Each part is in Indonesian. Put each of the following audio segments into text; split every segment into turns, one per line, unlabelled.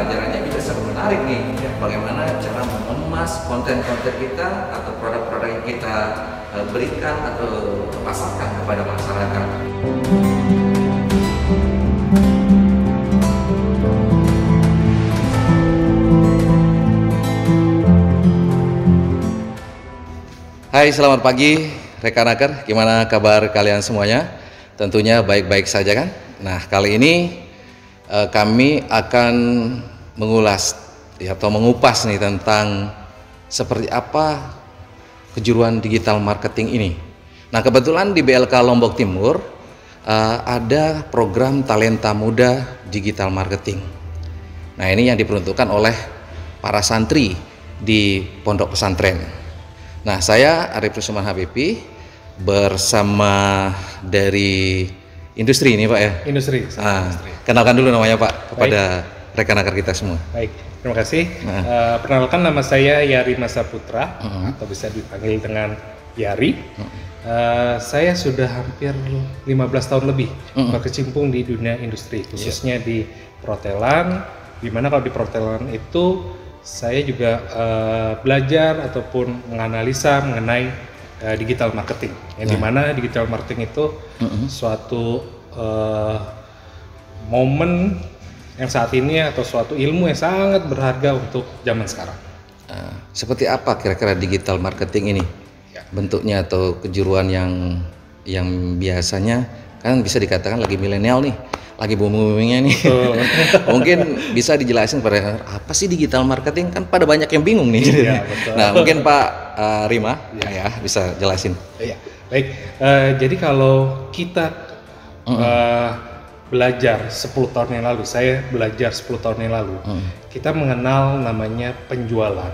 pembelajarannya bisa sangat menarik nih. Bagaimana cara mengemas konten-konten kita atau produk-produk yang kita berikan atau pasarkan kepada masyarakat. Hai, selamat pagi rekan-rekan, gimana kabar kalian semuanya? Tentunya baik-baik saja kan? Nah, kali ini kami akan mengulas atau mengupas nih tentang seperti apa kejuruan digital marketing ini. Nah, kebetulan di BLK Lombok Timur ada program Talenta Muda Digital Marketing. Nah, ini yang diperuntukkan oleh para santri di pondok pesantren. Nah, saya Arif Rusman Habibi bersama dari industri ini Pak ya? Industri. Kenalkan dulu namanya Pak kepada rekan-rekan kita semua.
Baik, terima kasih. Perkenalkan, nama saya Yari Masa Putra atau bisa dipanggil dengan Yari. Saya sudah hampir 15 tahun lebih berkecimpung di dunia industri, khususnya di perhotelan, di mana kalau di perhotelan itu saya juga belajar ataupun menganalisa mengenai digital marketing, yang dimana digital marketing itu suatu momen yang saat ini atau suatu ilmu yang sangat berharga untuk zaman sekarang.
Seperti apa kira-kira digital marketing ini? Bentuknya atau kejuruan yang biasanya kan bisa dikatakan lagi milenial nih, lagi booming-boomingnya nih. Mungkin bisa dijelasin pada apa sih digital marketing, kan pada banyak yang bingung nih.
Iya, betul.
Nah, mungkin Pak Rima ya bisa jelasin.
Iya, baik. Jadi kalau kita belajar 10 tahun yang lalu, saya belajar 10 tahun yang lalu, kita mengenal namanya penjualan,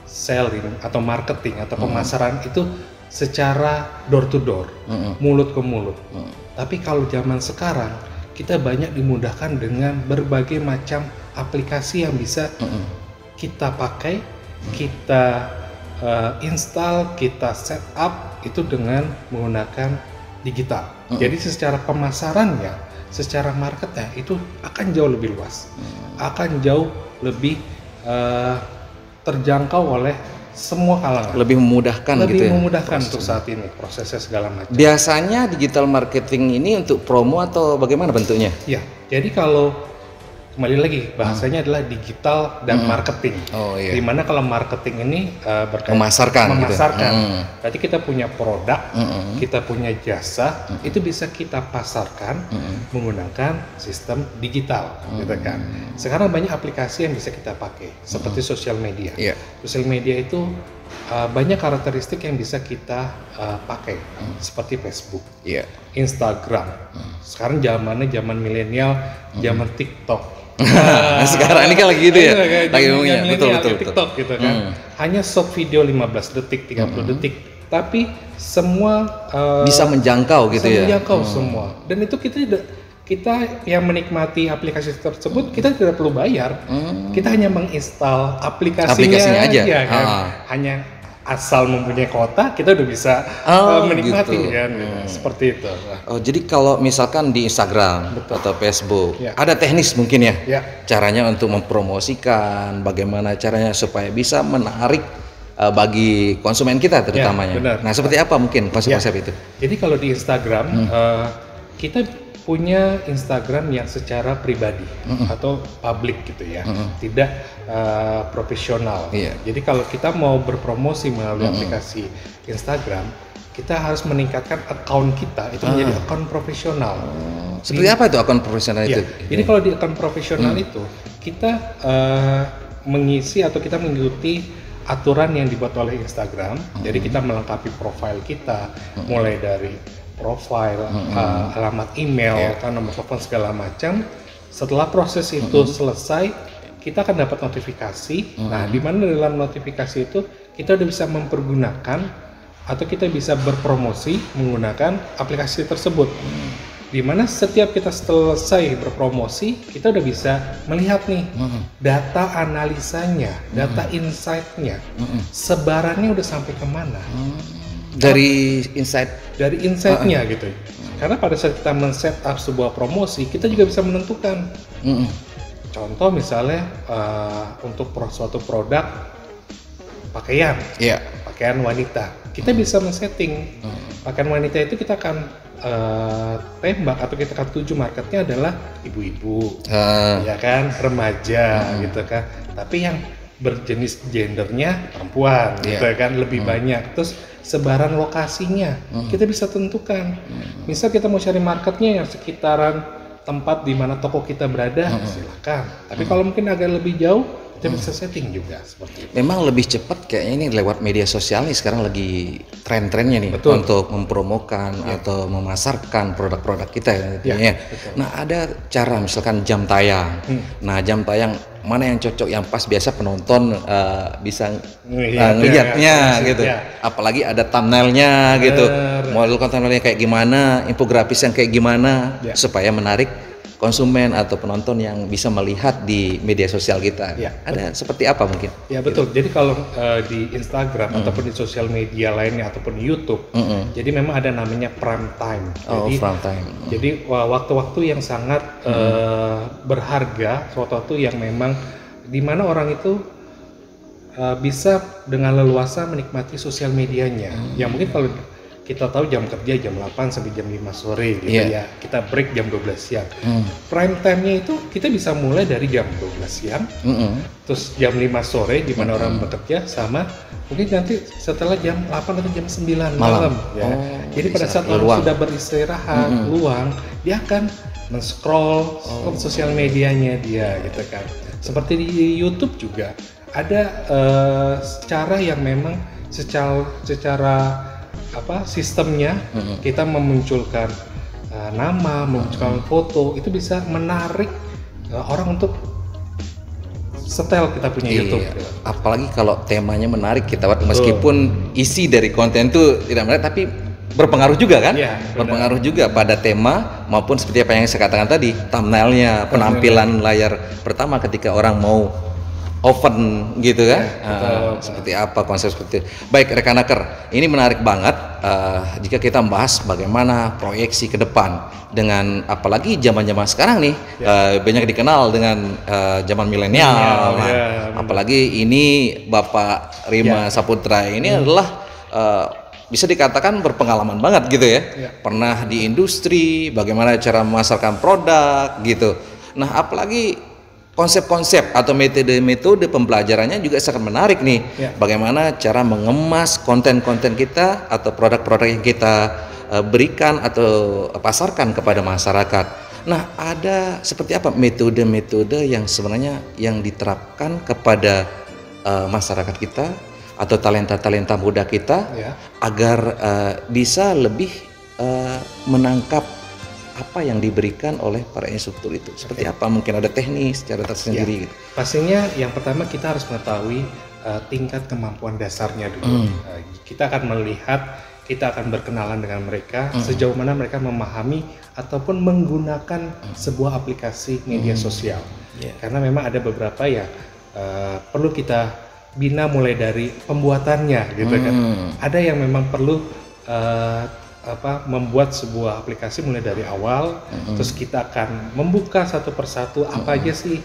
selling atau marketing atau pemasaran itu secara door to door, mulut ke mulut. Tapi kalau zaman sekarang kita banyak dimudahkan dengan berbagai macam aplikasi yang bisa kita pakai, kita install, kita set up itu dengan menggunakan digital. Jadi secara pemasarannya, secara marketnya itu akan jauh lebih luas, akan jauh lebih terjangkau oleh semua kalangan.
Lebih memudahkan gitu ya?
Lebih memudahkan untuk saat ini, prosesnya segala macam.
Biasanya digital marketing ini untuk promo atau bagaimana bentuknya?
Ya, jadi kalau kembali lagi bahasanya adalah digital dan marketing. Dimana kalau marketing ini berkaitan memasarkan. Gitu. Berarti kita punya produk, kita punya jasa, itu bisa kita pasarkan menggunakan sistem digital, gitu kan. Sekarang banyak aplikasi yang bisa kita pakai, seperti sosial media. Sosial media itu banyak karakteristik yang bisa kita pakai, seperti Facebook, Instagram. Sekarang zamannya zaman milenial, zaman TikTok.
Sekarang ini kan lagi gitu ya, lagi umumnya, betul.
TikTok gitu kan. Hanya short video 15 detik, 30 detik, tapi semua
bisa menjangkau gitu ya.
Menjangkau semua. Dan itu kita yang menikmati aplikasi tersebut, kita tidak perlu bayar. Kita hanya menginstal aplikasinya aja. Ya, kan? Hanya asal mempunyai kuota, kita udah bisa menikmati gitu. Kan, seperti itu.
Jadi kalau misalkan di Instagram atau Facebook, ada teknis mungkin ya, caranya untuk mempromosikan, bagaimana caranya supaya bisa menarik bagi konsumen kita terutamanya. Nah, seperti apa mungkin konsep-konsep itu? Jadi
kalau di Instagram, kita punya Instagram yang secara pribadi atau publik gitu ya, tidak profesional. Jadi kalau kita mau berpromosi melalui aplikasi Instagram, kita harus meningkatkan akun kita itu menjadi akun profesional.
Seperti apa itu akun profesional itu?
Jadi kalau di akun profesional itu kita mengisi atau kita mengikuti aturan yang dibuat oleh Instagram. Jadi kita melengkapi profil kita, mulai dari profile, alamat email, nomor telepon segala macam. Setelah proses itu selesai, kita akan dapat notifikasi. Nah, di mana dalam notifikasi itu kita udah bisa mempergunakan atau kita bisa berpromosi menggunakan aplikasi tersebut. Di mana setiap kita selesai berpromosi, kita udah bisa melihat nih data analisanya, data insight-nya, sebarannya udah sampai kemana.
Dari insight-nya
gitu. Karena pada saat kita men-set up sebuah promosi, kita juga bisa menentukan Contoh misalnya untuk suatu produk pakaian, pakaian wanita, kita bisa men-setting pakaian wanita itu kita akan tembak atau kita akan tuju marketnya adalah ibu-ibu, ya kan, remaja gitu kan. Tapi yang berjenis gendernya perempuan, gitu kan, lebih banyak. Terus sebaran lokasinya kita bisa tentukan. Misal kita mau cari marketnya yang sekitaran tempat di mana toko kita berada, silakan. Tapi kalau mungkin agak lebih jauh, kita bisa setting juga seperti itu.
Memang lebih cepat kayaknya ini lewat media sosial nih sekarang lagi tren-trennya nih.
Betul.
Untuk mempromokan atau memasarkan produk-produk kita ya. Nah, ada cara misalkan jam tayang. Nah, jam tayang mana yang cocok, yang pas biasa penonton bisa ngelihatnya gitu. Apalagi ada thumbnailnya gitu. Model thumbnailnya kayak gimana, infografis yang kayak gimana supaya menarik konsumen atau penonton yang bisa melihat di media sosial kita. Ada seperti apa mungkin?
Ya betul. Jadi kalau di Instagram ataupun di sosial media lainnya ataupun di YouTube, jadi memang ada namanya prime time.
Prime time.
Jadi waktu-waktu yang sangat berharga, suatu waktu yang memang di mana orang itu bisa dengan leluasa menikmati sosial medianya. Yang mungkin kalau kita tahu jam kerja jam 8 sampai jam 5 sore gitu ya. Kita break jam 12 siang. Prime time-nya itu kita bisa mulai dari jam 12 siang. Terus jam 5 sore di mana orang bekerja, sama mungkin nanti setelah jam 8 atau jam 9 malam ya. Jadi pada saat orang sudah beristirahat, luang, dia akan men-scroll sosial medianya dia gitu kan. Seperti di YouTube juga ada cara yang memang secara sistemnya kita memunculkan nama, memunculkan foto, itu bisa menarik orang untuk setel kita punya YouTube.
Apalagi kalau temanya menarik, kita meskipun isi dari konten itu tidak menarik, tapi berpengaruh juga kan? Berpengaruh juga pada tema maupun seperti apa yang saya katakan tadi, thumbnailnya, penampilan layar pertama ketika orang mau open gitu kan, seperti apa konsep seperti itu. Baik rekan hacker, ini menarik banget jika kita membahas bagaimana proyeksi ke depan dengan apalagi zaman-zaman sekarang nih, banyak dikenal dengan zaman milenial. Apalagi ini Bapak Rima Saputra ini adalah bisa dikatakan berpengalaman banget gitu ya. Pernah di industri, bagaimana cara memasarkan produk gitu. Nah, apalagi konsep-konsep atau metode-metode pembelajarannya juga sangat menarik nih. Bagaimana cara mengemas konten-konten kita atau produk-produk yang kita berikan atau pasarkan kepada masyarakat. Nah, ada seperti apa metode-metode yang sebenarnya yang diterapkan kepada masyarakat kita atau talenta-talenta muda kita agar bisa lebih menangkap apa yang diberikan oleh para instruktur itu. Seperti apa? Mungkin ada teknis secara tersendiri gitu.
Pastinya yang pertama kita harus mengetahui tingkat kemampuan dasarnya dulu. Kita akan melihat, kita akan berkenalan dengan mereka, sejauh mana mereka memahami ataupun menggunakan sebuah aplikasi media sosial. Karena memang ada beberapa yang perlu kita bina mulai dari pembuatannya gitu kan. Ada yang memang perlu membuat sebuah aplikasi mulai dari awal, terus kita akan membuka satu persatu apa aja sih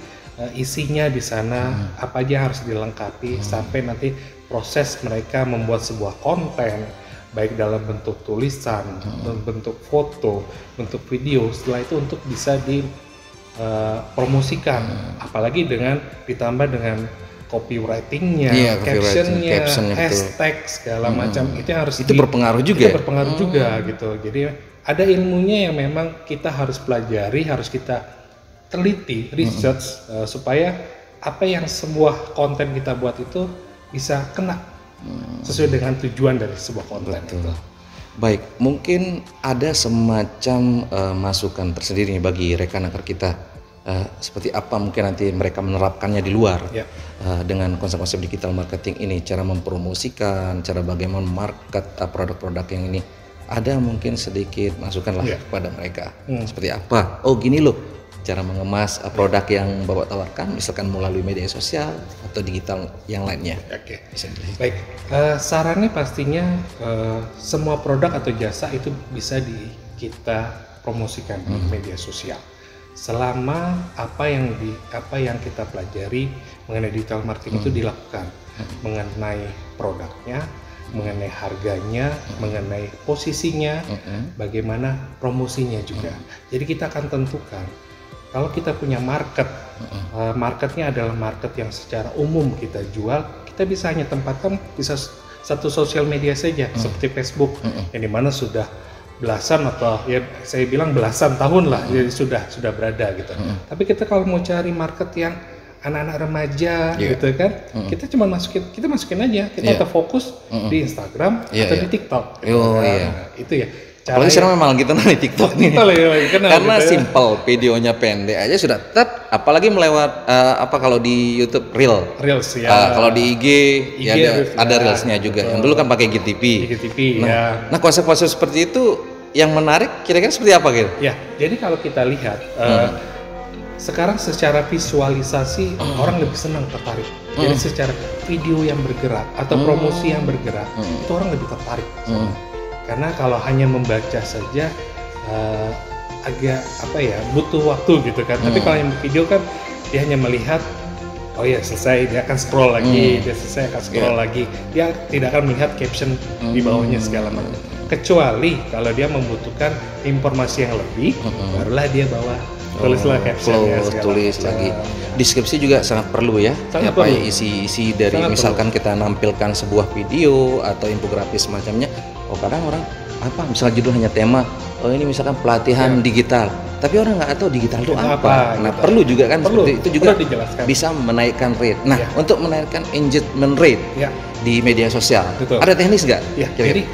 isinya di sana, apa aja yang harus dilengkapi sampai nanti proses mereka membuat sebuah konten baik dalam bentuk tulisan, bentuk foto, bentuk video. Setelah itu untuk bisa dipromosikan, apalagi ditambah dengan copywritingnya, captionnya, hashtag segala macam, itu harus
berpengaruh juga.
Itu berpengaruh juga gitu. Jadi ada ilmunya yang memang kita harus pelajari, harus kita teliti, research supaya apa yang sebuah konten kita buat itu bisa kena sesuai dengan tujuan dari sebuah konten itu.
Baik, mungkin ada semacam masukan tersendiri bagi rekan hacker kita. Seperti apa mungkin nanti mereka menerapkannya di luar dengan konsep-konsep digital marketing ini, cara mempromosikan, cara bagaimana market produk-produk yang ini. Ada mungkin sedikit masukan lah kepada mereka. Seperti apa? Oh gini loh cara mengemas produk yang Bapak tawarkan, misalkan melalui media sosial atau digital yang lainnya.
Baik, sarannya pastinya semua produk atau jasa itu bisa kita promosikan di media sosial. selama apa yang kita pelajari mengenai digital marketing itu dilakukan, mengenai produknya, mengenai harganya, mengenai posisinya, bagaimana promosinya juga. Jadi kita akan tentukan kalau kita punya market, marketnya adalah market yang secara umum kita jual, kita bisa hanya tempatkan bisa satu sosial media saja seperti Facebook, yang dimana sudah belasan atau ya saya bilang belasan tahun lah, jadi sudah berada gitu. Tapi kita kalau mau cari market yang anak-anak remaja gitu kan, kita cuma masukin aja, kita terfokus di Instagram atau di TikTok. Itu ya.
Apalagi sekarang memang kita di TikTok nih. Karena
gitu
simple, videonya pendek aja sudah apalagi melewat kalau di YouTube
Reels ya.
Kalau di IG ya ada Reelsnya juga. Yang dulu kan pakai IGTV. Nah, konsep-konsep seperti itu yang menarik kira-kira seperti apa gitu?
Ya, jadi kalau kita lihat sekarang secara visualisasi orang lebih senang tertarik. Jadi secara video yang bergerak atau promosi yang bergerak itu orang lebih tertarik. Karena kalau hanya membaca saja agak butuh waktu gitu kan. Tapi kalau yang video kan dia hanya melihat, oh ya selesai, dia akan scroll lagi, dia selesai akan scroll lagi. Dia tidak akan melihat caption di bawahnya segala macam. Kecuali kalau dia membutuhkan informasi yang lebih, barulah dia bawa tulislah captionnya,
tulis lagi. Deskripsi juga sangat perlu ya. Isi dari sangat misalkan perlu. Kita nampilkan sebuah video atau infografis semacamnya. Kadang orang misalnya judul hanya tema, ini misalkan pelatihan digital, tapi orang nggak tahu digital itu apa. Nah, perlu juga kan seperti itu juga bisa menaikkan rate. Nah, untuk menaikkan engagement rate di media sosial, ada teknis nggak?
Jadi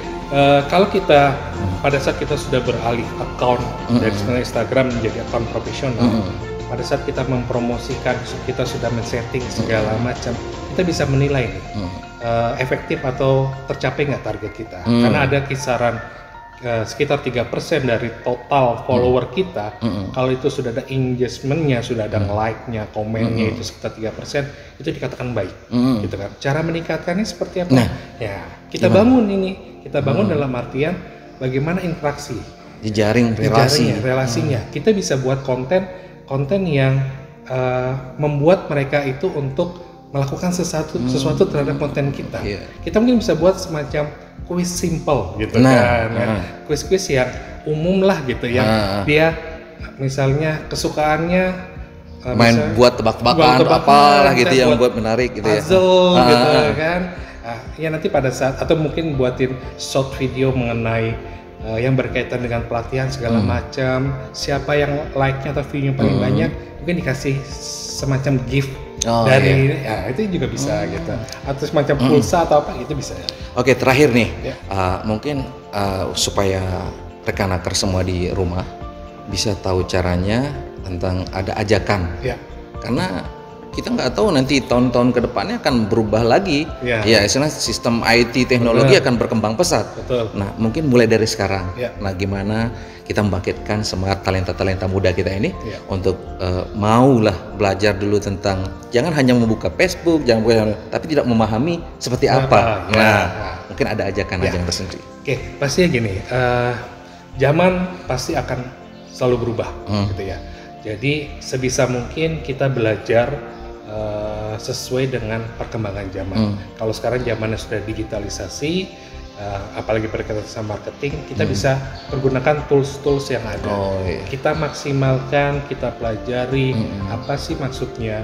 kalau kita pada saat kita sudah beralih account dari Instagram menjadi account profesional, pada saat kita mempromosikan, kita sudah men-setting segala macam, kita bisa menilai efektif atau tercapai nggak target kita. Karena ada kisaran sekitar 3% dari total follower kita. Kalau itu sudah ada engagement-nya, sudah ada like-nya, komennya itu sekitar 3%, itu dikatakan baik, gitu kan. Cara meningkatkannya seperti apa? Kita bangun ini. Kita bangun dalam artian bagaimana interaksi,
jejaring
relasinya. Kita bisa buat konten yang membuat mereka itu untuk melakukan sesuatu terhadap konten kita. Kita mungkin bisa buat semacam kuis simple gitu kuis-kuis yang umum lah gitu, yang dia misalnya kesukaannya
buat tebak-tebakan apalah gitu yang buat menarik gitu
puzzle, gitu kan. Ya nanti pada saat atau mungkin buatin short video mengenai yang berkaitan dengan pelatihan segala macam, siapa yang like-nya atau view-nya paling banyak, mungkin dikasih semacam gift dari itu juga bisa gitu, atau semacam pulsa atau apa gitu bisa.
Oke, terakhir nih mungkin supaya rekan-rekan semua di rumah bisa tahu caranya tentang ada ajakan, karena kita nggak tahu nanti tahun-tahun ke depannya akan berubah lagi. Istilahnya sistem IT teknologi akan berkembang pesat. Nah, mungkin mulai dari sekarang. Nah, gimana kita membangkitkan semangat talenta-talenta muda kita ini untuk maulah belajar dulu tentang, jangan hanya membuka Facebook, tapi tidak memahami seperti apa. Mungkin ada ajakan-ajakan tersendiri.
Pastinya gini, zaman pasti akan selalu berubah, gitu ya. Jadi sebisa mungkin kita belajar sesuai dengan perkembangan zaman. Kalau sekarang zamannya sudah digitalisasi, apalagi berkaitan sama marketing, kita bisa pergunakan tools-tools yang ada. Kita maksimalkan, kita pelajari apa sih maksudnya,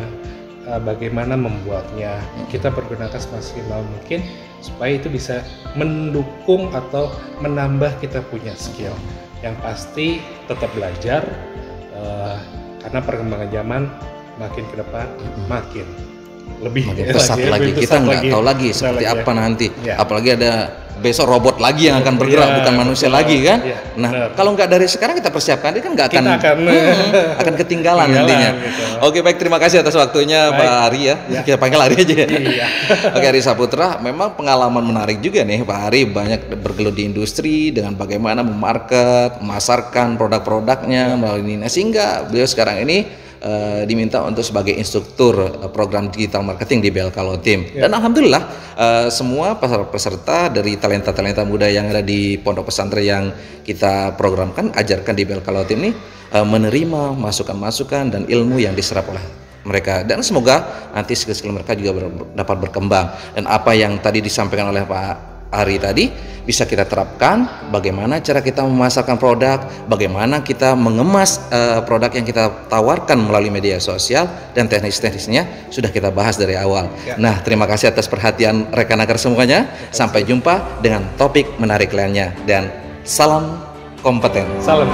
bagaimana membuatnya. Kita pergunakan semaksimal mungkin supaya itu bisa mendukung atau menambah kita punya skill. Yang pasti tetap belajar, karena perkembangan zaman makin ke depan makin
pesat lagi. Kita nggak tahu lagi seperti apa nanti. Apalagi ada besok robot lagi yang akan bergerak, bukan manusia lagi kan. Kalau nggak dari sekarang kita persiapkan, dia kan nggak akan ketinggalan nantinya. Oke, baik, terima kasih atas waktunya Pak Ari ya. Kita panggil Ari aja ya. Oke, Ari Saputra, memang pengalaman menarik juga nih Pak Ari, banyak bergelut di industri dengan bagaimana memasarkan produk-produknya melalui ini, sehingga beliau sekarang ini diminta untuk sebagai instruktur program digital marketing di BL Kaltim. Dan alhamdulillah semua peserta dari talenta-talenta muda yang ada di pondok pesantren yang kita programkan, ajarkan di BL Kaltim ini menerima masukan-masukan dan ilmu yang diserap oleh mereka, dan semoga nanti skill-skill mereka juga dapat berkembang, dan apa yang tadi disampaikan oleh Pak Ari tadi bisa kita terapkan, bagaimana cara kita memasarkan produk, bagaimana kita mengemas produk yang kita tawarkan melalui media sosial, dan teknis-teknisnya sudah kita bahas dari awal. Nah, terima kasih atas perhatian rekan-rekan semuanya. Sampai jumpa dengan topik menarik lainnya, dan salam kompeten.
Salam.